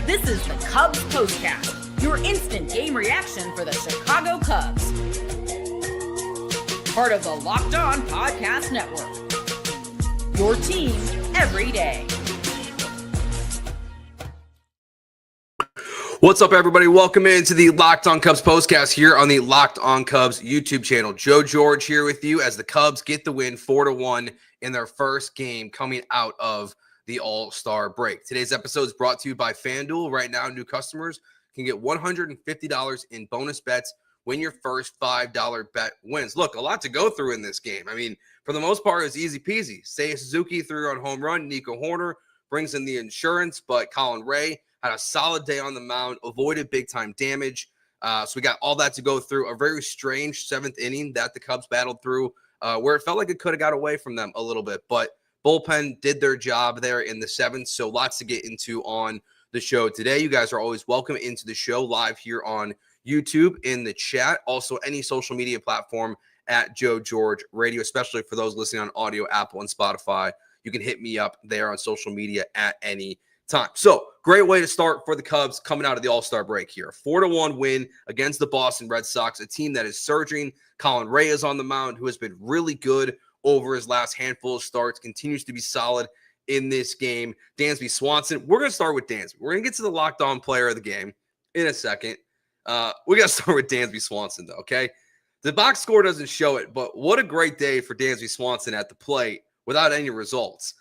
This is the Cubs POSTCAST, your instant game reaction for the Chicago Cubs. Part of the Locked On Podcast Network. Your team every day. What's up, everybody? Welcome into the Locked On Cubs POSTCAST here on the Locked On Cubs YouTube channel. Joe George here with you as the Cubs get the win 4-1 in their first game coming out of the All-Star break. Today's episode is brought to you by FanDuel. Right now, new customers can get $150 in bonus bets when your first $5 bet wins. Look, a lot to go through in this game. I mean, for the most part, it's easy peasy. Seiya Suzuki threw on home run. Nico Hoerner brings in the insurance, but Colin Rea had a solid day on the mound, avoided big-time damage. So we got all that to go through. A very strange seventh inning that the Cubs battled through where it felt like it could have got away from them a little bit, but Bullpen did their job there in the seventh, so lots to get into on the show today. You guys are always welcome into the show live here on YouTube, in the chat, also any social media platform at Joe George Radio, especially for those listening on audio, Apple, and Spotify. You can hit me up there on social media at any time. So, great way to start for the Cubs coming out of the All-Star break here. 4-1 win against the Boston Red Sox, a team that is surging. Colin Rea is on the mound, who has been really good over his last handful of starts, continues to be solid in this game. Dansby Swanson, we're going to start with Dansby. We're going to get to the locked on player of the game in a second. We got to start with Dansby Swanson, though, okay? The box score doesn't show it, but what a great day for Dansby Swanson at the plate without any results.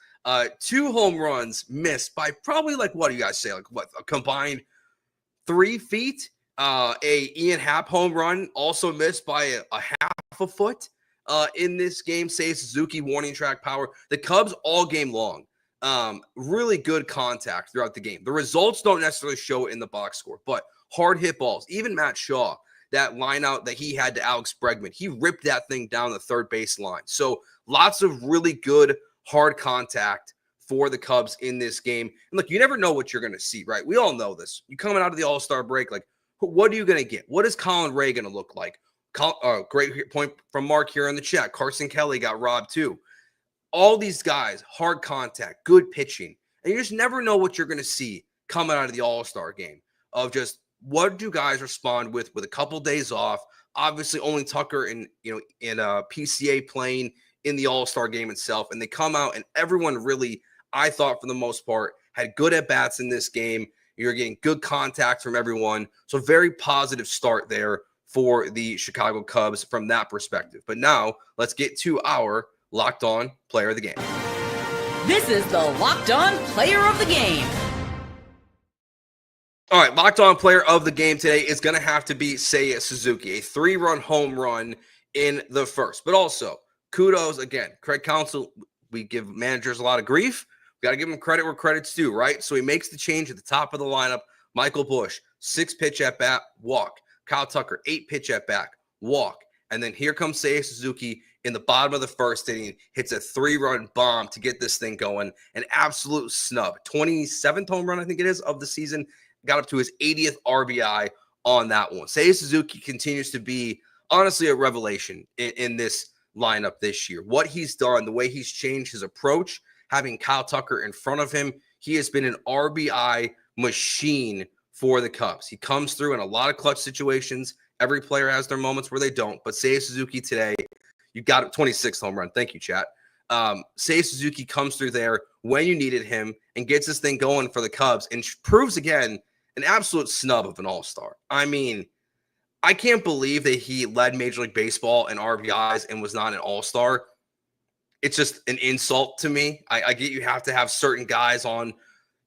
2 home runs missed by probably, like, what do you guys say? Like, what, a combined 3 feet? A Ian Happ home run also missed by a half a foot. In this game, Seiya Suzuki, warning track power. The Cubs all game long, really good contact throughout the game. The results don't necessarily show it in the box score, but hard hit balls. Even Matt Shaw, that line out that he had to Alex Bregman, he ripped that thing down the third base line. So lots of really good hard contact for the Cubs in this game. And look, you never know what you're going to see, right? We all know this. You coming out of the All-Star break, like, what are you going to get? What is Colin Rea going to look like? Great point from Mark here in the chat. Carson Kelly got robbed too. All these guys, hard contact, good pitching. And you just never know what you're going to see coming out of the All-Star game of just what do guys respond with a couple days off. Obviously, only Tucker in PCA playing in the All-Star game itself. And they come out and everyone really, I thought for the most part, had good at-bats in this game. You're getting good contact from everyone. So very positive start there for the Chicago Cubs from that perspective. But now let's get to our Locked On Player of the Game. This is the Locked On Player of the Game. All right, Locked On Player of the Game today is going to have to be Seiya Suzuki, a 3-run home run in the first. But also, kudos again. Craig Counsell, we give managers a lot of grief. We got to give him credit where credit's due, right? So he makes the change at the top of the lineup. Michael Busch, 6-pitch at bat, walk. Kyle Tucker, 8-pitch at bat, walk. And then here comes Seiya Suzuki in the bottom of the first inning, hits a 3-run bomb to get this thing going. An absolute snub. 27th home run, I think it is, of the season. Got up to his 80th RBI on that one. Seiya Suzuki continues to be, honestly, a revelation in this lineup this year. What he's done, the way he's changed his approach, having Kyle Tucker in front of him, he has been an RBI machine for the Cubs. He comes through in a lot of clutch situations. Every player has their moments where they don't. But Seiya Suzuki today, you got a 26th home run. Thank you, chat. Seiya Suzuki comes through there when you needed him and gets this thing going for the Cubs and proves again an absolute snub of an all-star. I mean, I can't believe that he led Major League Baseball in RBIs and was not an all-star. It's just an insult to me. I get you have to have certain guys on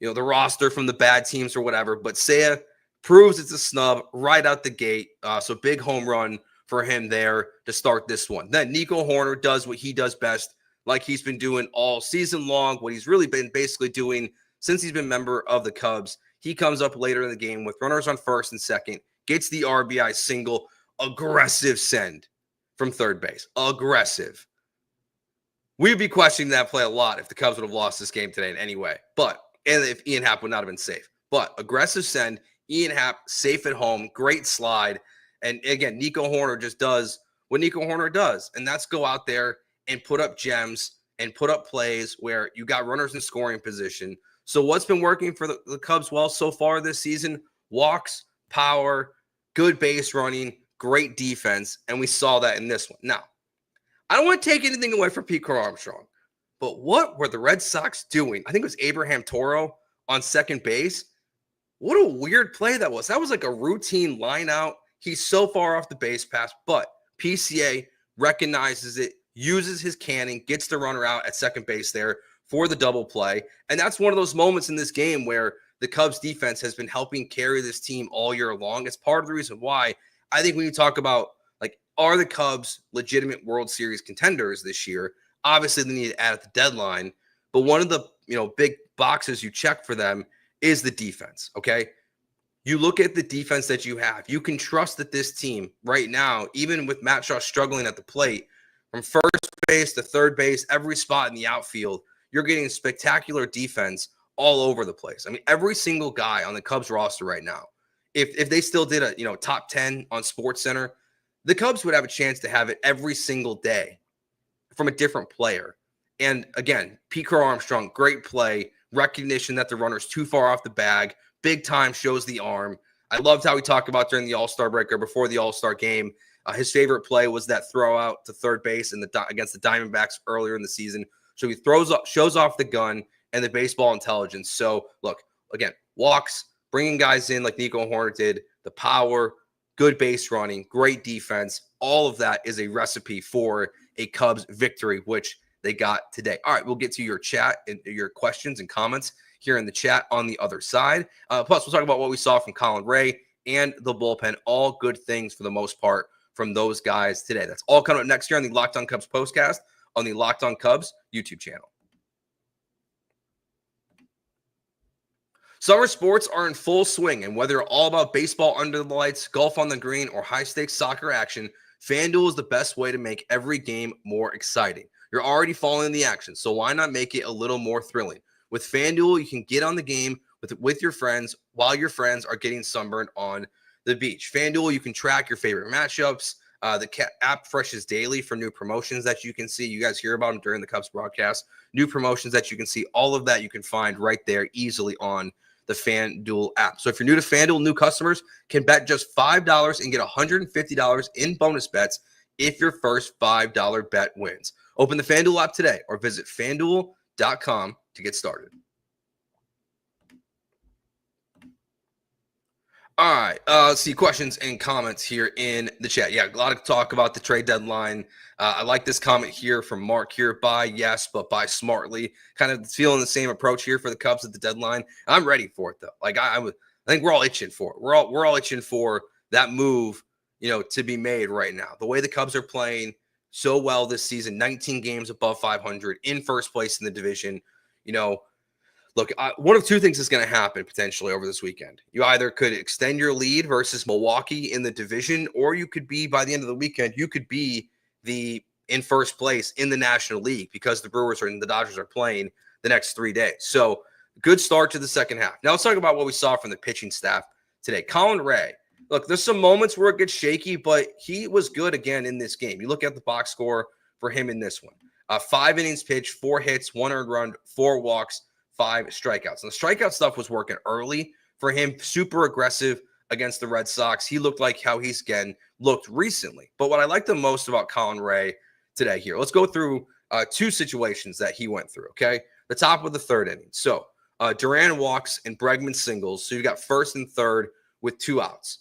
the roster from the bad teams or whatever, but Seiya proves it's a snub right out the gate. So big home run for him there to start this one. Then Nico Hoerner does what he does best, like he's been doing all season long, what he's really been basically doing since he's been a member of the Cubs. He comes up later in the game with runners on first and second, gets the RBI single, aggressive send from third base. Aggressive. We'd be questioning that play a lot if the Cubs would have lost this game today in any way. And if Ian Happ would not have been safe. But aggressive send, Ian Happ safe at home, great slide. And again, Nico Hoerner just does what Nico Hoerner does, and that's go out there and put up gems and put up plays where you got runners in scoring position. So what's been working for the Cubs well so far this season? Walks, power, good base running, great defense, and we saw that in this one. Now, I don't want to take anything away from Crow-Armstrong, but what were the Red Sox doing? I think it was Abraham Toro on second base. What a weird play that was. That was like a routine line out. He's so far off the base pass, but PCA recognizes it, uses his cannon, gets the runner out at second base there for the double play. And that's one of those moments in this game where the Cubs defense has been helping carry this team all year long. It's part of the reason why I think when you talk about, like, are the Cubs legitimate World Series contenders this year? Obviously, they need to add at the deadline. But one of the big boxes you check for them is the defense, okay? You look at the defense that you have. You can trust that this team right now, even with Matt Shaw struggling at the plate, from first base to third base, every spot in the outfield, you're getting spectacular defense all over the place. I mean, every single guy on the Cubs roster right now, if they still did a top 10 on SportsCenter, the Cubs would have a chance to have it every single day from a different player. And again, Crow-Armstrong, great play, recognition that the runner's too far off the bag, big time, shows the arm. I loved how he talked about during the All-Star break or before the All-Star game. His favorite play was that throw out to third base against the Diamondbacks earlier in the season. So he shows off the gun and the baseball intelligence. So look, again, walks, bringing guys in like Nico Hoerner did, the power, good base running, great defense. All of that is a recipe for a Cubs victory, which they got today. All right, we'll get to your chat and your questions and comments here in the chat on the other side. Plus, we'll talk about what we saw from Colin Rea and the bullpen. All good things for the most part from those guys today. That's all coming up next year on the Locked On Cubs postcast on the Locked On Cubs YouTube channel. Summer sports are in full swing, and whether all about baseball under the lights, golf on the green, or high-stakes soccer action, FanDuel is the best way to make every game more exciting. You're already following the action, so why not make it a little more thrilling? With FanDuel, you can get on the game with your friends while your friends are getting sunburned on the beach. FanDuel, you can track your favorite matchups. The app refreshes daily for new promotions that you can see. You guys hear about them during the Cubs broadcast. New promotions that you can see. All of that you can find right there easily on the FanDuel app. So if you're new to FanDuel, new customers can bet just $5 and get $150 in bonus bets if your first $5 bet wins. Open the FanDuel app today or visit FanDuel.com to get started. All right, let's see questions and comments here in the chat. Yeah, a lot of talk about the trade deadline. I like this comment here from Mark here. Buy, yes, but buy smartly. Kind of feeling the same approach here for the Cubs at the deadline. I'm ready for it, though. Like I think we're all itching for it. We're all itching for that move, to be made right now. The way the Cubs are playing so well this season, 19 games above 500, in first place in the division, Look, one of two things is going to happen potentially over this weekend. You either could extend your lead versus Milwaukee in the division, or you could be, by the end of the weekend, you could be in first place in the National League because the Brewers and the Dodgers are playing the next 3 days. So good start to the second half. Now let's talk about what we saw from the pitching staff today. Colin Rea, look, there's some moments where it gets shaky, but he was good again in this game. You look at the box score for him in this one. 5 innings pitched, 4 hits, 1 earned run, 4 walks, 5 strikeouts. And the strikeout stuff was working early for him. Super aggressive against the Red Sox. He looked like how he's again looked recently. But what I like the most about Colin Rea today here, let's go through 2 situations that he went through, okay? The top of the 3rd inning. So Duran walks and Bregman singles. So you got first and third with 2 outs.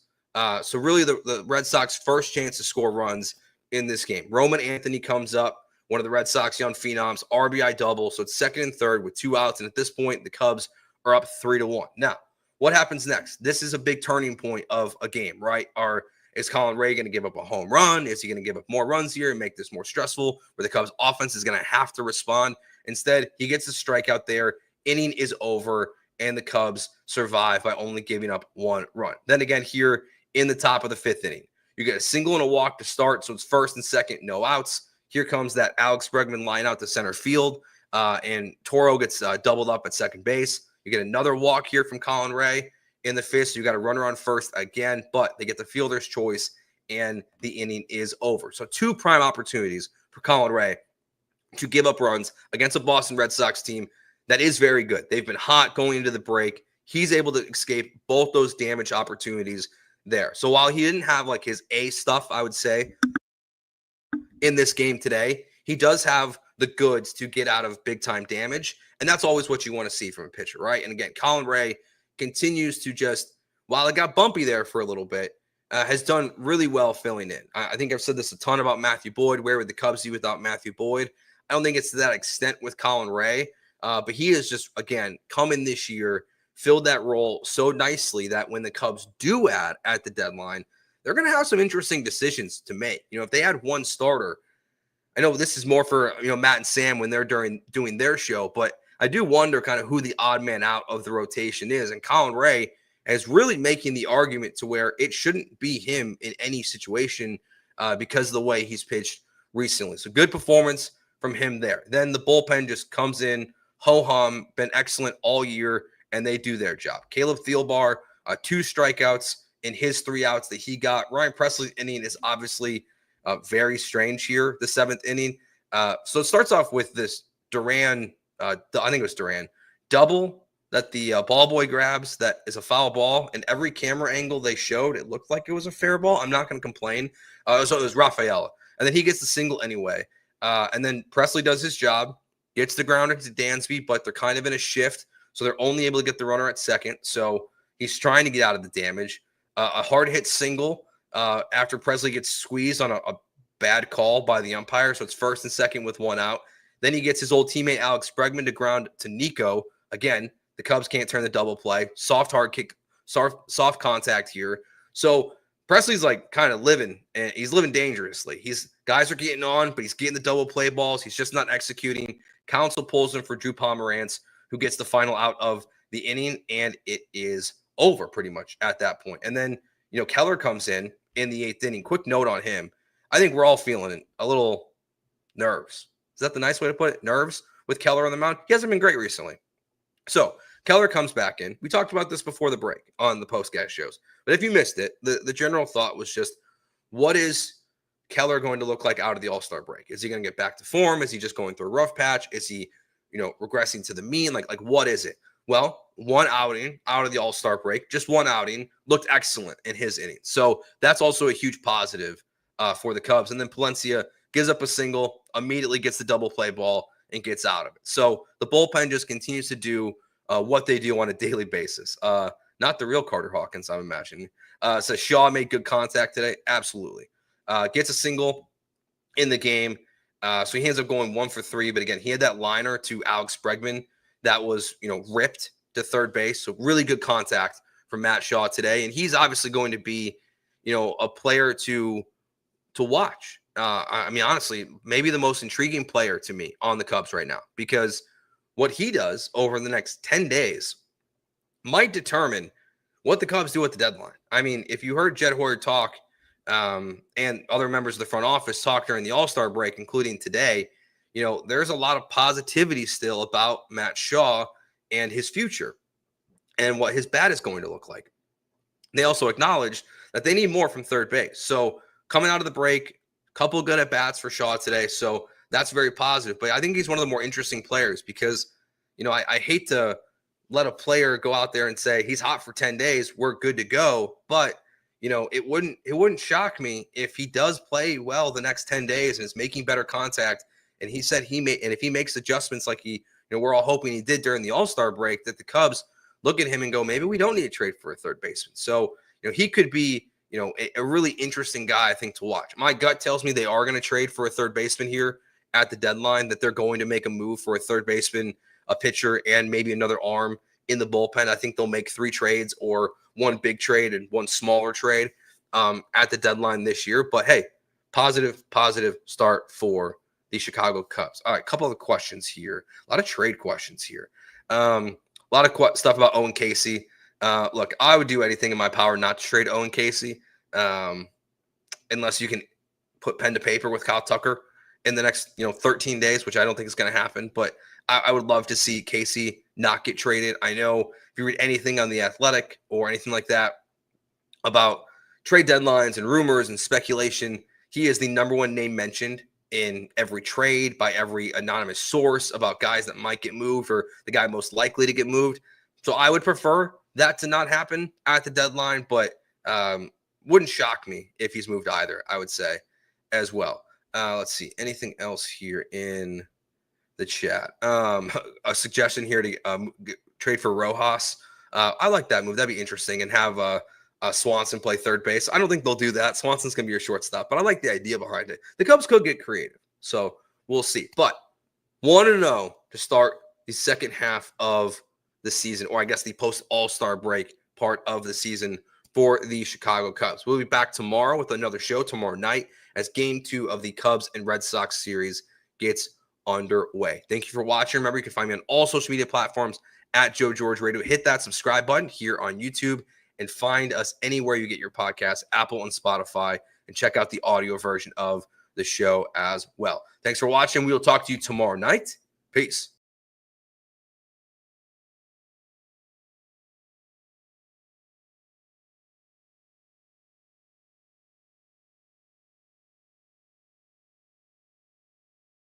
So really the Red Sox first chance to score runs in this game. Roman Anthony comes up, one of the Red Sox young phenoms, RBI double. So it's second and third with 2 outs. And at this point, the Cubs are up 3-1. Now, what happens next? This is a big turning point of a game, right? Is Colin Rea going to give up a home run? Is he going to give up more runs here and make this more stressful where the Cubs offense is going to have to respond? Instead, he gets a strikeout there. Inning is over, and the Cubs survive by only giving up 1 run. Then again, here in the top of the 5th inning, you get a single and a walk to start. So it's first and second, no outs. Here comes that Alex Bregman line out to center field, and Toro gets doubled up at second base. You get another walk here from Colin Rea in the 5th. So you got a runner on first again, but they get the fielder's choice, and the inning is over. So 2 prime opportunities for Colin Rea to give up runs against a Boston Red Sox team that is very good. They've been hot going into the break. He's able to escape both those damage opportunities there. So while he didn't have like his A stuff, I would say, in this game today, he does have the goods to get out of big time damage. And that's always what you want to see from a pitcher, right? And again, Colin Rea continues to just, while it got bumpy there for a little bit, has done really well filling in. I think I've said this a ton about Matthew Boyd. Where would the Cubs be without Matthew Boyd? I don't think it's to that extent with Colin Rea, but he has just, again, come in this year, filled that role so nicely that when the Cubs do add at the deadline, they're going to have some interesting decisions to make. If they had one starter, I know this is more for, Matt and Sam when they're doing their show, but I do wonder kind of who the odd man out of the rotation is. And Colin Rea is really making the argument to where it shouldn't be him in any situation because of the way he's pitched recently. So good performance from him there. Then the bullpen just comes in, ho-hum, been excellent all year, and they do their job. Caleb Thielbar, 2 strikeouts in his 3 outs that he got. Ryan Presley's inning is obviously very strange here, the 7th inning. So it starts off with this Duran, I think it was Duran, double that the ball boy grabs that is a foul ball, and every camera angle they showed, it looked like it was a fair ball. I'm not going to complain. So it was Rafaela. And then he gets the single anyway. And then Presley does his job, gets the grounder to Dansby, but they're kind of in a shift, so they're only able to get the runner at second. So he's trying to get out of the damage. A hard hit single after Presley gets squeezed on a bad call by the umpire. So it's first and second with 1 out. Then he gets his old teammate Alex Bregman to ground to Nico. Again, the Cubs can't turn the double play. Soft hard kick, soft contact here. So Presley's like kind of living, and he's living dangerously. Guys are getting on, but he's getting the double play balls. He's just not executing. Counsell pulls him for Drew Pomerantz, who gets the final out of the inning, and it is over pretty much at that point. And then, Keller comes in the 8th inning. Quick note on him. I think we're all feeling a little nerves. Is that the nice way to put it? Nerves with Keller on the mound. He hasn't been great recently. So Keller comes back in. We talked about this before the break on the postcast shows. But if you missed it, the general thought was just, what is Keller going to look like out of the All-Star break? Is he going to get back to form? Is he just going through a rough patch? Is he, regressing to the mean? Like what is it? Well, one outing out of the All-Star break, just one outing, looked excellent in his inning. So that's also a huge positive for the Cubs. And then Palencia gives up a single, immediately gets the double play ball, and gets out of it. So the bullpen just continues to do what they do on a daily basis. Not the real Carter Hawkins, I'm imagining. So Shaw made good contact today. Absolutely. Gets a single in the game. So he ends up going 1 for 3. But again, he had that liner to Alex Bregman that was, ripped to third base. So really good contact from Matt Shaw today. And he's obviously going to be, a player to watch. I mean, honestly, maybe the most intriguing player to me on the Cubs right now, because what he does over the next 10 days might determine what the Cubs do at the deadline. I mean, if you heard Jed Hoyer talk and other members of the front office talk during the All-Star break, including today, there's a lot of positivity still about Matt Shaw and his future and what his bat is going to look like. They also acknowledged that they need more from third base. So coming out of the break, couple of good at-bats for Shaw today, so that's very positive. But I think he's one of the more interesting players because, I hate to let a player go out there and say he's hot for 10 days, we're good to go. But, it wouldn't shock me if he does play well the next 10 days and is making better contact. And he said if he makes adjustments like we're all hoping he did during the All-Star break, that the Cubs look at him and go, maybe we don't need to trade for a third baseman. So, he could be a really interesting guy, I think, to watch. My gut tells me they are going to trade for a third baseman here at the deadline, that they're going to make a move for a third baseman, a pitcher, and maybe another arm in the bullpen. I think they'll make 3 trades or 1 big trade and 1 smaller trade at the deadline this year. But, hey, positive start for the Chicago Cubs. All right, a couple of questions here. A lot of trade questions here. A lot of stuff about Owen Casey. Look, I would do anything in my power not to trade Owen Casey unless you can put pen to paper with Kyle Tucker in the next 13 days, which I don't think is going to happen. But I would love to see Casey not get traded. I know if you read anything on The Athletic or anything like that about trade deadlines and rumors and speculation, he is the number 1 name mentioned in every trade by every anonymous source about guys that might get moved or the guy most likely to get moved. So I would prefer that to not happen at the deadline, but wouldn't shock me if he's moved either, I would say as well. Let's see. Anything else here in the chat? A suggestion here to trade for Rojas. I like that move. That'd be interesting. And have Swanson play third base. I don't think they'll do that. Swanson's going to be your shortstop, but I like the idea behind it. The Cubs could get creative, so we'll see. But want to know to start the second half of the season, or I guess the post-All-Star break part of the season for the Chicago Cubs. We'll be back tomorrow with another show tomorrow night as Game 2 of the Cubs and Red Sox series gets underway. Thank you for watching. Remember, you can find me on all social media platforms at Joe George Radio. Hit that subscribe button here on YouTube and find us anywhere you get your podcasts, Apple and Spotify, and check out the audio version of the show as well. Thanks for watching. We will talk to you tomorrow night. Peace.